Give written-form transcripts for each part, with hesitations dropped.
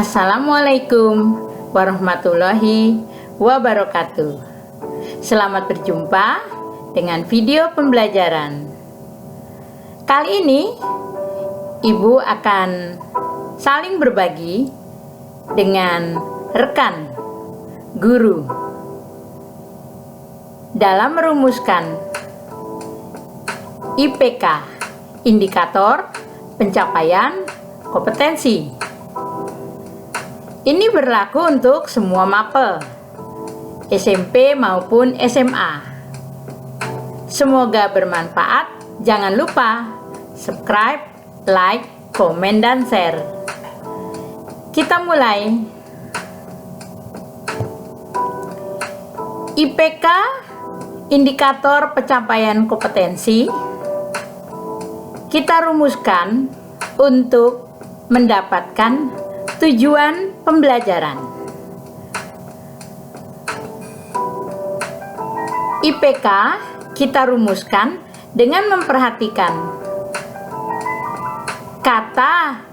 Assalamualaikum warahmatullahi wabarakatuh. Selamat berjumpa dengan video pembelajaran. Kali ini Ibu akan saling berbagi dengan rekan guru dalam merumuskan IPK, indikator pencapaian kompetensi. Ini berlaku untuk semua mapel, SMP maupun SMA. Semoga bermanfaat. Jangan lupa subscribe, like, komen, dan share. Kita mulai. IPK, indikator pencapaian kompetensi, kita rumuskan untuk mendapatkan tujuan pembelajaran. IPK kita rumuskan dengan memperhatikan kata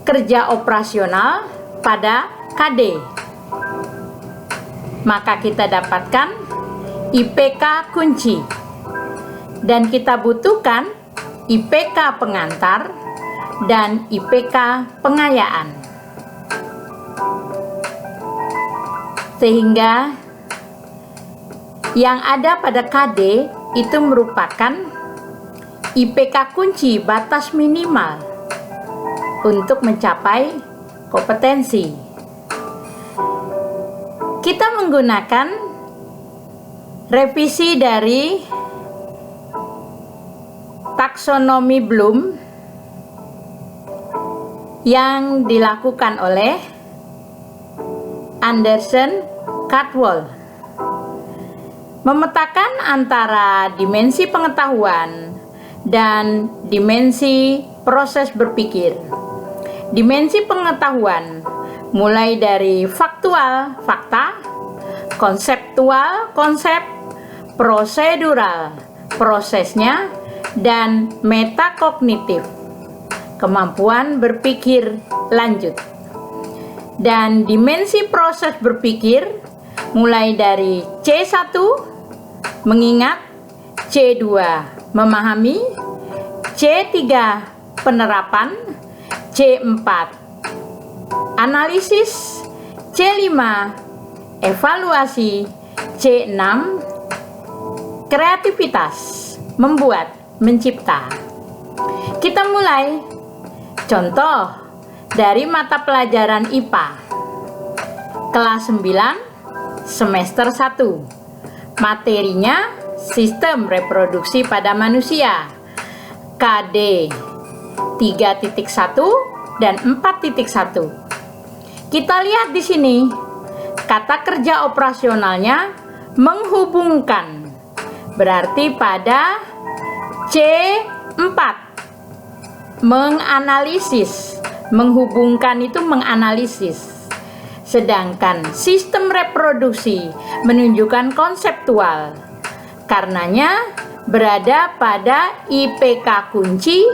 kerja operasional pada KD. Maka kita dapatkan IPK kunci. Dan kita butuhkan IPK pengantar dan IPK pengayaan. Sehingga yang ada pada KD itu merupakan IPK kunci batas minimal untuk mencapai kompetensi. Kita menggunakan revisi dari taksonomi Bloom yang dilakukan oleh Anderson Caldwell, memetakan antara dimensi pengetahuan dan dimensi proses berpikir. Dimensi pengetahuan mulai dari faktual, fakta, konseptual, konsep, prosedural, prosesnya, dan metakognitif, kemampuan berpikir lanjut. Dan dimensi proses berpikir mulai dari C1 mengingat, C2 memahami, C3 penerapan, C4 analisis, C5 evaluasi, C6 kreativitas, membuat, mencipta. Kita mulai. Contoh dari mata pelajaran IPA kelas 9 semester 1. Materinya sistem reproduksi pada manusia. KD 3.1 dan 4.1. Kita lihat di sini kata kerja operasionalnya menghubungkan. Berarti pada C4 menganalisis. Menghubungkan itu menganalisis. Sedangkan sistem reproduksi menunjukkan konseptual. Karenanya berada pada IPK kunci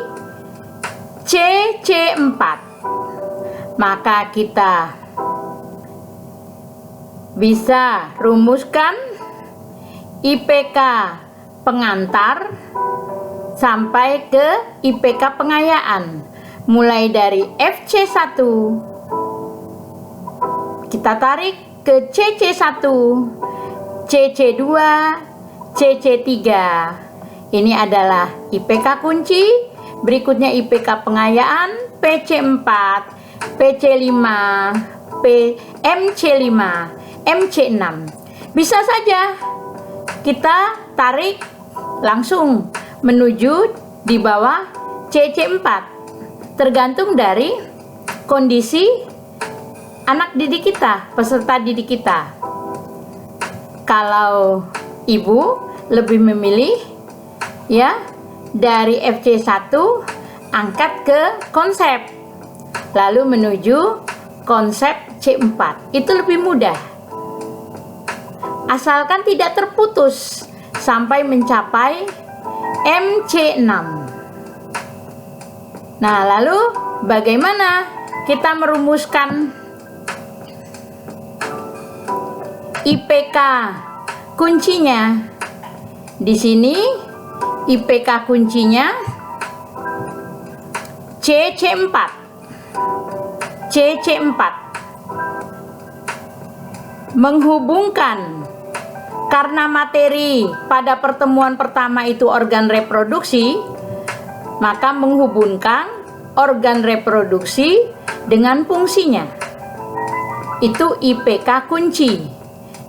C4. Maka kita bisa rumuskan IPK pengantar sampai ke IPK pengayaan. Mulai dari FC1 kita tarik ke CC1, CC2, CC3. Ini adalah IPK kunci. Berikutnya IPK pengayaan, PC4, PC5, MC5, MC6. Bisa saja kita tarik langsung menuju di bawah CC4. Tergantung dari kondisi anak didik kita, peserta didik kita. Kalau ibu lebih memilih ya dari FC1 angkat ke konsep, lalu menuju konsep C4. Itu lebih mudah. Asalkan tidak terputus sampai mencapai MC6. Nah, lalu bagaimana kita merumuskan IPK kuncinya. Di sini IPK kuncinya CC4. Menghubungkan, karena materi pada pertemuan pertama itu organ reproduksi, maka menghubungkan organ reproduksi dengan fungsinya. Itu IPK kunci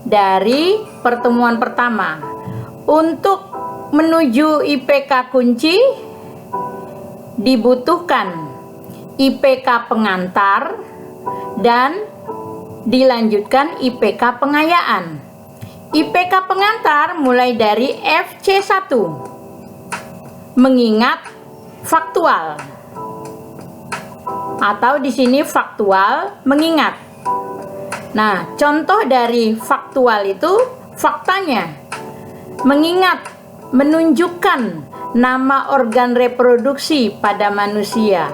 dari pertemuan pertama. Untuk menuju IPK kunci dibutuhkan IPK pengantar dan dilanjutkan IPK pengayaan. IPK pengantar mulai dari FC1, mengingat faktual, atau di sini faktual mengingat. Nah, contoh dari faktual itu faktanya, mengingat, menunjukkan nama organ reproduksi pada manusia.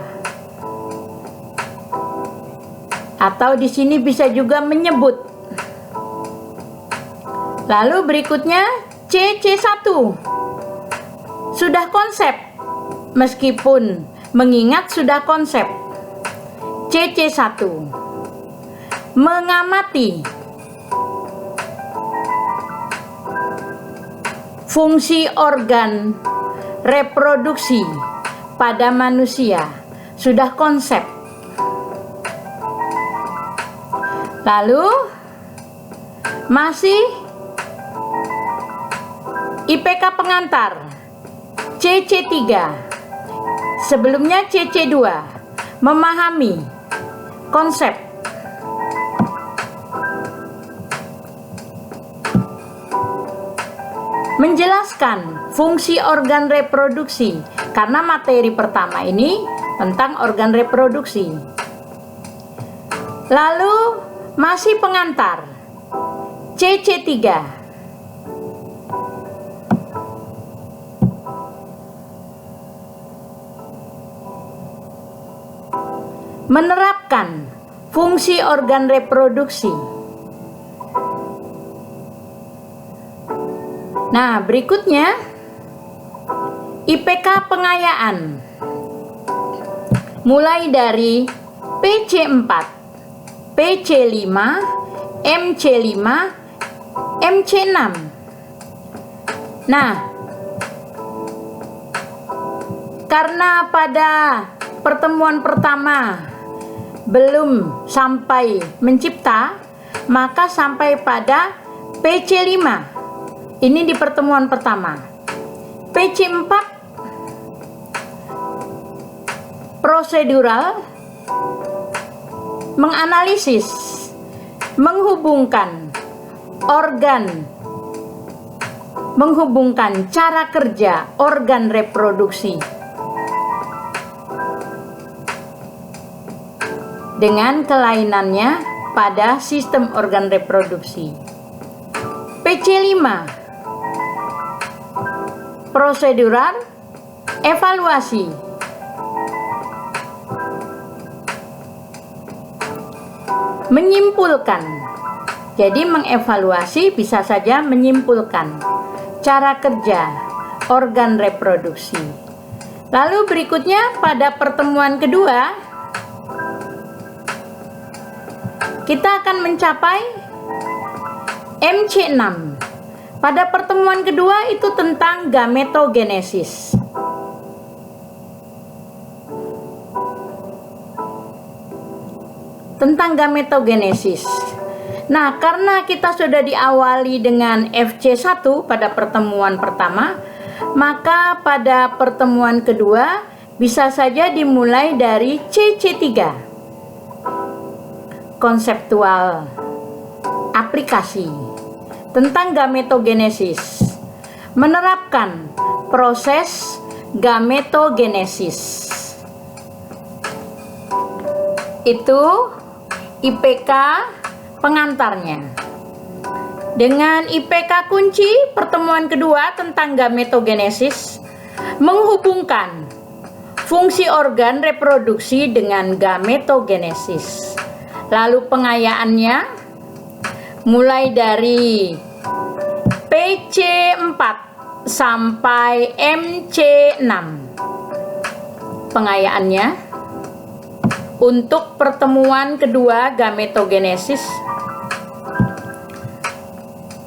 Atau di sini bisa juga menyebut. Lalu berikutnya CC1. Sudah konsep, meskipun mengingat sudah konsep. CC1. Mengamati. Fungsi organ reproduksi pada manusia sudah konsep. Lalu masih IPK pengantar CC3. Sebelumnya CC2, memahami konsep. Menjelaskan fungsi organ reproduksi, karena materi pertama ini tentang organ reproduksi. Lalu masih pengantar CC3. Menerapkan fungsi organ reproduksi. Nah, berikutnya IPK pengayaan. Mulai dari PC4, PC5, MC5, MC6. Nah, karena pada pertemuan pertama belum sampai mencipta, maka sampai pada PC5. Ini di pertemuan pertama. PC4 prosedural, menganalisis, menghubungkan organ, menghubungkan cara kerja organ reproduksi dengan kelainannya pada sistem organ reproduksi. PC5 prosedural, evaluasi, menyimpulkan. Jadi mengevaluasi bisa saja menyimpulkan cara kerja organ reproduksi. Lalu berikutnya pada pertemuan kedua kita akan mencapai MC6. Pada pertemuan kedua itu tentang gametogenesis. Tentang gametogenesis. Nah, karena kita sudah diawali dengan FC1 pada pertemuan pertama, maka pada pertemuan kedua bisa saja dimulai dari CC3. Konseptual aplikasi tentang gametogenesis, menerapkan proses gametogenesis. Itu IPK pengantarnya. Dengan IPK kunci pertemuan kedua tentang gametogenesis, menghubungkan fungsi organ reproduksi dengan gametogenesis. Lalu pengayaannya mulai dari PC4 sampai MC6. Pengayaannya untuk pertemuan kedua gametogenesis,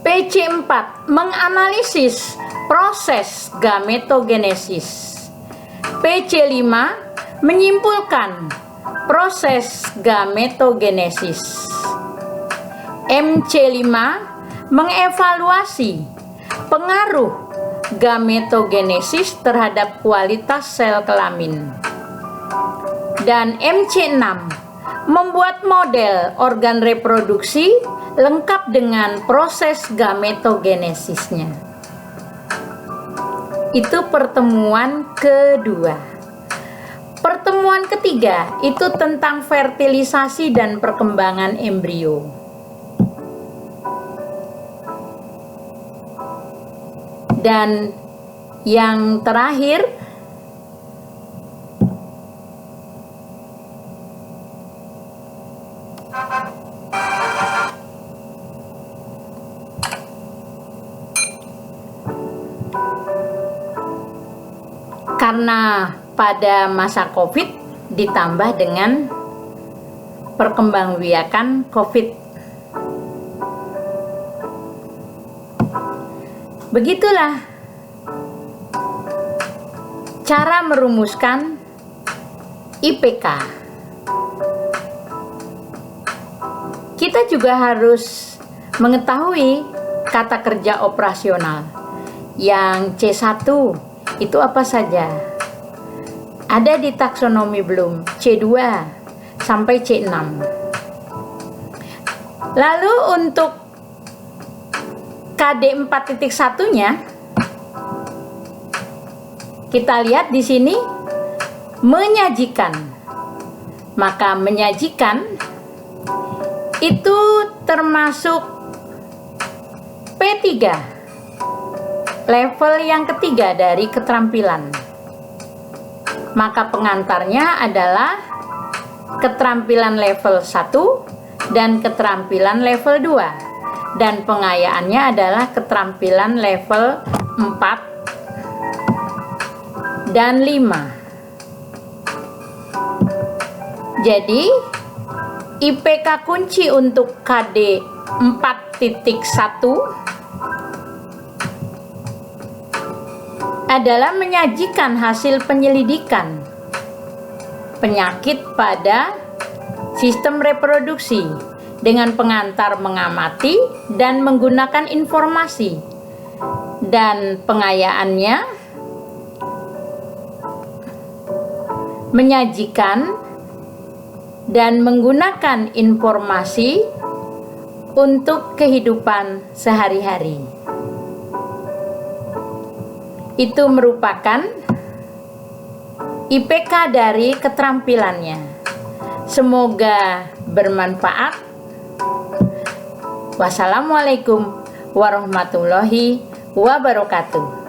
PC4 menganalisis proses gametogenesis. PC5 menyimpulkan proses gametogenesis. MC5 mengevaluasi pengaruh gametogenesis terhadap kualitas sel kelamin. Dan MC6 membuat model organ reproduksi lengkap dengan proses gametogenesisnya. Itu pertemuan kedua. Pertemuan ketiga itu tentang fertilisasi dan perkembangan embrio. Dan yang terakhir, karena pada masa COVID ditambah dengan perkembangbiakan COVID. Begitulah cara merumuskan IPK. Kita juga harus mengetahui kata kerja operasional. Yang C1 itu apa saja? Ada di taksonomi belum? C2 sampai C6. Lalu untuk KD 4.1-nya kita lihat di sini menyajikan. Maka menyajikan itu termasuk P3, level yang ketiga dari keterampilan. Maka pengantarnya adalah keterampilan level 1 dan keterampilan level 2. Dan pengayaannya adalah keterampilan level 4 dan 5. Jadi IPK kunci untuk KD 4.1 adalah menyajikan hasil penyelidikan penyakit pada sistem reproduksi dengan pengantar mengamati dan menggunakan informasi. Dan pengayaannya menyajikan dan menggunakan informasi untuk kehidupan sehari-hari. Itu merupakan IPK dari keterampilannya. Semoga bermanfaat. Wassalamualaikum warahmatullahi wabarakatuh.